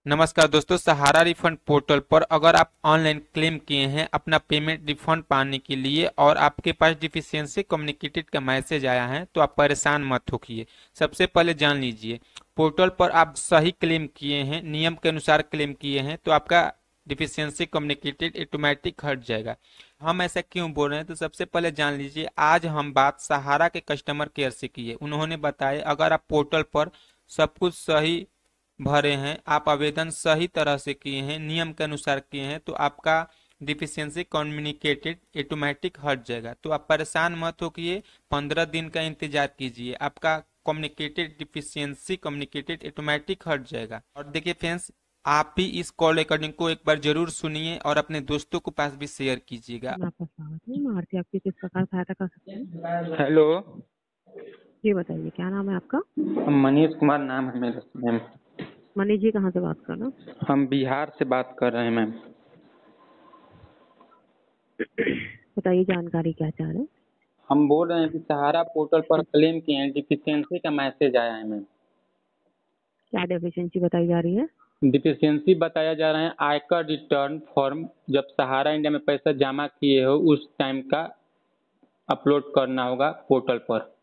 नमस्कार दोस्तों, सहारा refund portal पर अगर आप ऑनलाइन क्लेम किए हैं अपना पेमेंट रिफंड पाने के लिए और आपके पास डिफिशियंसी कम्युनिकेटेड का मैसेज आया है तो आप परेशान मत होइए। सबसे पहले जान लीजिए, पोर्टल पर आप सही क्लेम किए हैं, नियम के अनुसार क्लेम किए हैं तो आपका डिफिशियंसी कम्युनिकेटेड ऑटोमेटिक हट जाएगा। हम ऐसा क्यों बोल रहे हैं तो सबसे पहले जान लीजिए, आज हम बात सहारा के कस्टमर केयर से की है। उन्होंने बताया अगर आप पोर्टल पर सब कुछ सही भरे हैं, आप आवेदन सही तरह से किए हैं, नियम के अनुसार किए हैं तो आपका डिफिशियंसी कम्युनिकेटेड ऑटोमेटिक हट जाएगा। तो आप परेशान मत होइए, 15 दिन का इंतजार कीजिए, आपका कम्युनिकेटेड डिफिशियंसी कम्युनिकेटेड ऑटोमेटिक हट जाएगा। और देखिए फ्रेंड्स, आप भी इस कॉल रिकॉर्डिंग को एक बार जरूर सुनिए और अपने दोस्तों को पास भी शेयर कीजिएगा। आपका स्वागत है। मैं आरती आपकी किस प्रकार सहायता कर सकते हैं? हेलो। जी बताइए, क्या नाम है आपका? मनीष कुमार नाम है मेरा मैम। मनीष जी कहाँ से बात कर रहे हैं? हम बिहार से बात कर रहे हैं मैम। बताइए जानकारी क्या चाह रहे हैं? हम बोल रहे हैं कि सहारा पोर्टल पर क्लेम किए हैं, डिफिशियंसी का मैसेज आया है मैम। क्या डेफिशिएंसी बताई जा रही है? डिफिशियंसी बताया जा रहा है आयकर रिटर्न फॉर्म जब सहारा इंडिया में पैसा जमा किए हो उस टाइम का अपलोड करना होगा पोर्टल पर।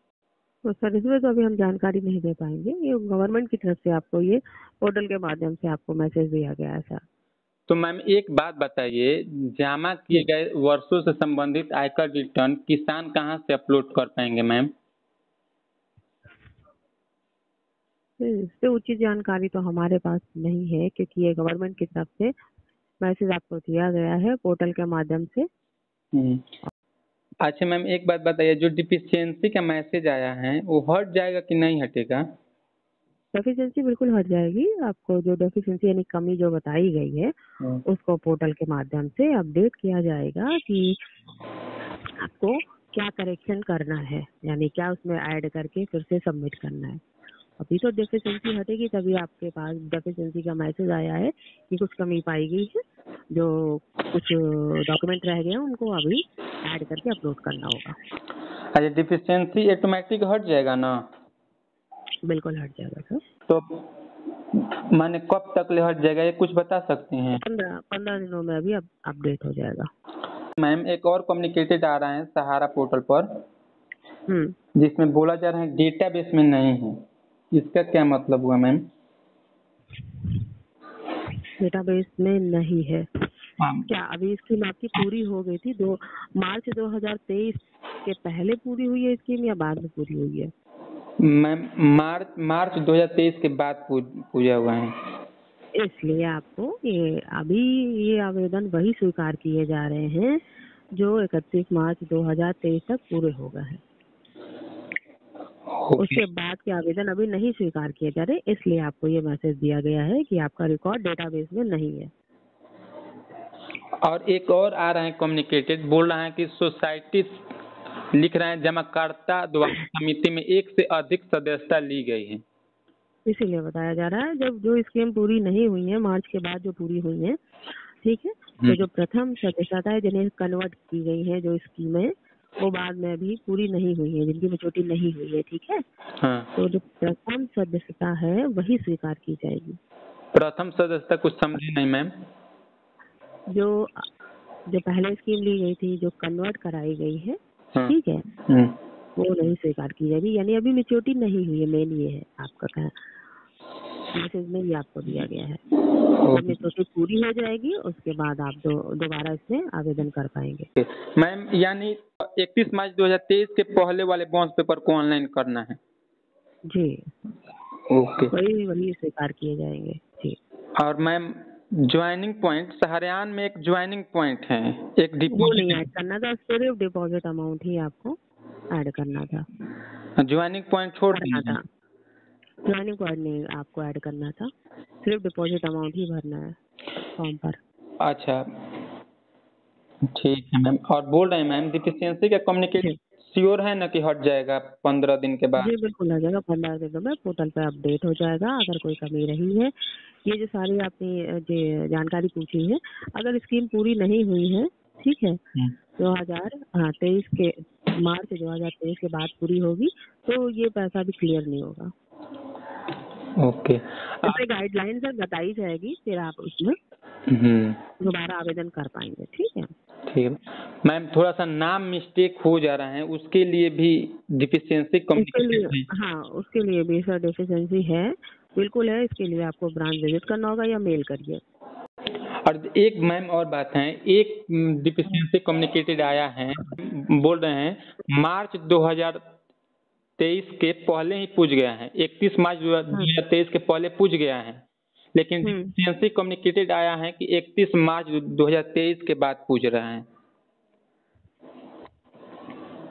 तो सर इसमें तो अभी हम जानकारी नहीं दे पाएंगे। ये गवर्नमेंट की तरफ से आपको ये पोर्टल के माध्यम से आपको मैसेज दिया गया है सर। तो मैम एक बात बताइए, जमा किए जी, गए वर्षों से संबंधित आयकर रिटर्न किसान कहाँ से अपलोड कर पाएंगे मैम? इससे उचित जानकारी तो हमारे पास नहीं है क्योंकि ये गवर्नमेंट की तरफ से मैसेज आपको दिया गया है पोर्टल के माध्यम से। हम्म। अच्छा मैम एक बात बताइए, जो डिफिशियंसी का मैसेज आया है वो हट जाएगा कि नहीं हटेगा? डेफिशिएंसी बिल्कुल हट जाएगी। आपको जो डेफिशिएंसी यानी कमी जो बताई गई है उसको पोर्टल के माध्यम से अपडेट किया जाएगा कि आपको क्या करेक्शन करना है, यानी क्या उसमें ऐड करके फिर से सबमिट करना है। अभी तो डेफिशिएंसी हटेगी तभी आपके पास डेफिशिएंसी का मैसेज आया है कि कुछ कमी पाई गई है, जो कुछ डॉक्यूमेंट रह गए हैं उनको अभी ऐड करके अपलोड करना होगा। अच्छा डिफिशियंसी ऑटोमेटिक हट जाएगा ना? बिल्कुल हट जाएगा सर। तो माने कब तक ले हट जाएगा ये कुछ बता सकते हैं? 15 दिनों में अभी अपडेट हो जाएगा। मैम एक और कम्युनिकेटेड आ रहा है सहारा पोर्टल पर हम्म जिसमें बोला जा रहा है डेटाबेस में नहीं है, इसका क्या मतलब हुआ मैम? डेटाबेस में नहीं है हाँ। क्या? अभी स्कीम आपकी पूरी हो गई थी मार्च 2023 के पहले पूरी हुई है स्कीम या बाद में पूरी हुई है? मैम मार्च 2023 के बाद पूजा हुआ है। इसलिए आपको ये अभी ये आवेदन वही स्वीकार किए जा रहे हैं जो 31 मार्च 2023 तक पूरे हो गए हैं। उसके बाद के आवेदन अभी नहीं स्वीकार किए जा रहे, इसलिए आपको ये मैसेज दिया गया है कि आपका रिकॉर्ड डेटाबेस में नहीं है। और एक और आ रहा है कम्युनिकेटेड, बोल रहा है कि सोसाइटी लिख रहे हैं जमाकर्ता द्वारा समिति में एक से अधिक सदस्यता ली गई है। इसीलिए बताया जा रहा है जब जो स्कीम पूरी नहीं हुई है मार्च के बाद जो पूरी हुई है, ठीक है, तो जो प्रथम सदस्यता है जिन्हें कन्वर्ट की गई है जो स्कीम है वो बाद में अभी पूरी नहीं हुई है, जिनकी मेचोरिटी नहीं हुई है, ठीक है। हाँ। तो जो प्रथम सदस्यता है वही स्वीकार की जाएगी। प्रथम सदस्यता कुछ समझी नहीं मैम। जो जो पहले स्कीम ली गई थी जो कन्वर्ट कराई गई है, हाँ। ठीक है, वो नहीं स्वीकार की जाएगी, यानी अभी मेच्योरिटी नहीं हुई है। मेन ये है आपका मैसेज में ये आपको दिया गया है। जब मेच्योरिटी पूरी हो जाएगी उसके बाद आप दोबारा इसमें आवेदन कर पाएंगे। मैम यानी 31 मार्च 2023 के पहले वाले बाउंस पेपर को ऑनलाइन करना है? जी ओके। वही स्वीकार किए जाएंगे जी। और मैम ज्वाइनिंग पॉइंट सहारियान में एक ज्वाइनिंग पॉइंट है, एक वो डिपॉजिट नहीं ऐड करना था, सिर्फ डिपॉजिट अमाउंट ही आपको ऐड करना था। ज्वाइनिंग पॉइंट छोड़ देना था। ज्वाइनिंग पॉइंट नहीं आपको ऐड करना था, सिर्फ डिपॉजिट अमाउंट ही भरना है फॉर्म पर। अच्छा ठीक है मैम। और बोल रहे हैं मैम डिफिशियंसी का कम्युनिकेट श्योर है ना कि हट जाएगा 15 दिन के बाद? जी बिल्कुल आ जाएगा, 15 दिनों में पोर्टल पे अपडेट हो जाएगा। अगर कोई कमी रही है, ये जो सारी आपने जो जानकारी पूछी है, अगर स्कीम पूरी नहीं हुई है, ठीक है, 2023 के मार्च 2023 के बाद पूरी होगी तो ये पैसा भी क्लियर नहीं होगा। ओके। इसमें गाइडलाइन सर बताई जाएगी, फिर आप उसमें दोबारा आवेदन कर पाएंगे। ठीक है, ठीक है मैम। थोड़ा सा नाम मिस्टेक हो जा रहा है, उसके लिए भी डिफिशियंसी उसके लिए कम्युनिकेशन। हाँ, उसके लिए भी सर डेफिशिएंसी है, बिल्कुल है। इसके लिए आपको ब्रांच विजिट करना होगा या मेल करिए। और एक मैम और बात है, एक डिफिशियंसी कम्युनिकेटेड आया है, बोल रहे हैं मार्च 2023 के पहले ही पूछ गया है, 31 मार्च 2023 के पहले पूछ गया है, लेकिन डिफिशियंसी कम्युनिकेटेड आया है कि 31 मार्च 2023 के बाद पूछ रहा है।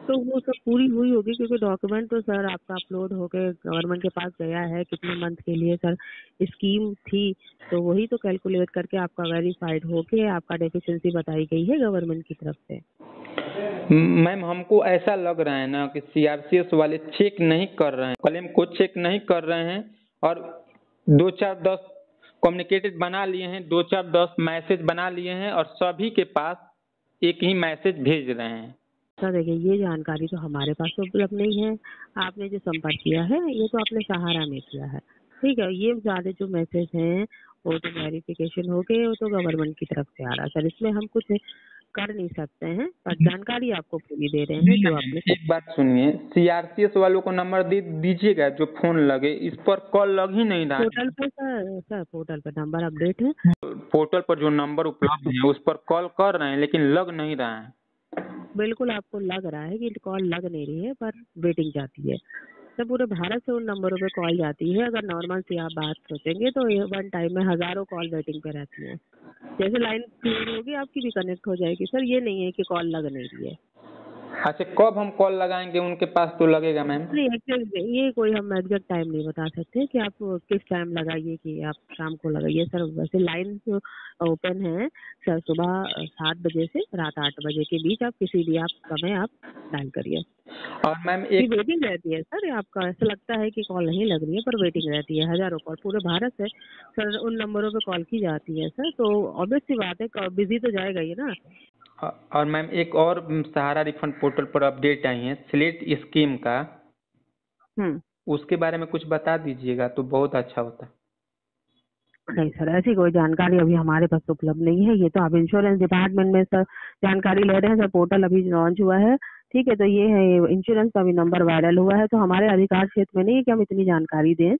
तो वो सब पूरी हुई होगी, क्योंकि डॉक्यूमेंट तो सर आपका अपलोड होके गवर्नमेंट के पास गया है। कितने मंथ के लिए सर स्कीम थी, तो वही तो कैलकुलेट करके आपका वेरीफाइड होके आपका डेफिशिएंसी बताई गई है गवर्नमेंट की तरफ से। मैम हमको ऐसा लग रहा है ना कि सीआरसीएस वाले चेक नहीं कर रहे हैं, क्लेम को चेक नहीं कर रहे हैं, और 2-4-10 कम्युनिकेटेड बना लिए हैं, 2-4-10 मैसेज बना लिए हैं, और सभी के पास एक ही मैसेज भेज रहे हैं। सर देखिए, ये जानकारी तो हमारे पास तो उपलब्ध नहीं है। आपने जो संपर्क किया है ये तो आपने सहारा में किया है, ठीक है। ये सारे जो मैसेज हैं वो तो वेरिफिकेशन हो गए, वो तो गवर्नमेंट की तरफ से आ रहा है सर, इसमें हम कुछ कर नहीं सकते हैं, पर जानकारी आपको पूरी दे रहे हैं जो आपने। एक बात सुनिए, सीआरसीएस वालों को नंबर दीजिएगा जो फोन लगे, इस पर कॉल लग ही नहीं रहा है। पोर्टल पर सर पोर्टल पर नंबर अपडेट है, पोर्टल पर जो नंबर उपलब्ध है उस पर कॉल कर रहे हैं, लेकिन लग नहीं रहा है। बिल्कुल आपको लग रहा है कि कॉल लग नहीं रही है, पर वेटिंग जाती है। तो पूरे भारत से उन नंबरों पे कॉल जाती है। अगर नॉर्मल से आप बात सोचेंगे तो ये वन टाइम में हजारों कॉल वेटिंग पे रहती है। जैसे लाइन क्लियर होगी आपकी भी कनेक्ट हो जाएगी सर, ये नहीं है कि कॉल लग नहीं रही है। अच्छा, कब हम कॉल लगाएंगे उनके पास तो लगेगा मैम? नहीं, एक्चुअली ये कोई हम एग्जैक्ट टाइम नहीं बता सकते कि आप किस टाइम लगाइए, कि आप शाम को लगाइए सर। वैसे लाइन ओपन है सर, सुबह 7 बजे से रात 8 बजे के बीच, आप किसी भी समय आप डायल करिए। और मैम एक वेटिंग रहती है सर, आपका ऐसा लगता है कि कॉल नहीं लग रही है, पर वेटिंग रहती है। हजारों कॉल पूरे भारत से सर उन नंबरों पे कॉल की जाती है सर, तो ऑब्वियस सी बात है बिजी तो जाएगा ही ना। और मैम एक और सहारा रिफंड पोर्टल पर अपडेट आई है स्लेट स्कीम का, उसके बारे में कुछ बता दीजिएगा तो बहुत अच्छा होता। नहीं सर, ऐसी कोई जानकारी अभी हमारे पास उपलब्ध नहीं है। ये तो आप इंश्योरेंस डिपार्टमेंट में सर जानकारी ले रहे हैं सर। पोर्टल अभी लॉन्च हुआ है, ठीक है, तो ये है इंश्योरेंस का भी नंबर वायरल हुआ है, तो हमारे अधिकार क्षेत्र में नहीं है कि हम इतनी जानकारी दें।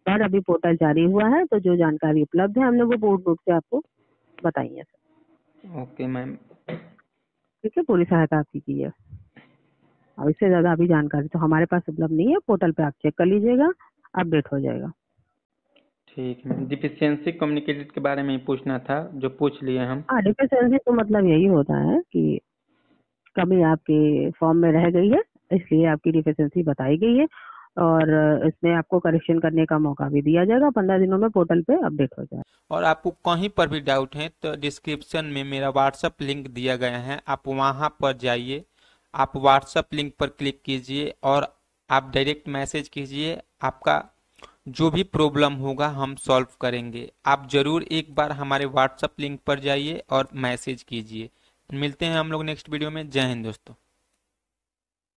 पर अभी पोर्टल जारी हुआ है, तो जो जानकारी उपलब्ध है हमने वो बोर्ड रूप से आपको बताई है सर। ओके मैम, ठीक है, पूरी सहायता आपकी की है। और इससे ज्यादा अभी जानकारी तो हमारे पास उपलब्ध नहीं है। पोर्टल पे आप चेक कर लीजिएगा, अपडेट हो जाएगा। ठीक है। डिफिशियंसी कम्युनिकेटेड के बारे में ही पूछना था, जो पूछ लिए हम। हाँ, डिफिशियंसी तो मतलब यही होता है कि कमी आपके फॉर्म में रह गई है, इसलिए आपकी डिफिशियंसी बताई गई है, और इसमें आपको करेक्शन करने का मौका भी दिया जाएगा। 15 दिनों में पोर्टल पे अपडेट हो जाएगा। और आपको कहीं पर भी डाउट है तो डिस्क्रिप्शन में मेरा व्हाट्सएप लिंक दिया गया है, आप वहां पर जाइए, आप व्हाट्सएप लिंक पर क्लिक कीजिए और आप डायरेक्ट मैसेज कीजिए। आपका जो भी प्रॉब्लम होगा हम सॉल्व करेंगे। आप जरूर एक बार हमारे व्हाट्सएप लिंक पर जाइए और मैसेज कीजिए। मिलते हैं हम लोग नेक्स्ट वीडियो में। जय हिंद दोस्तों।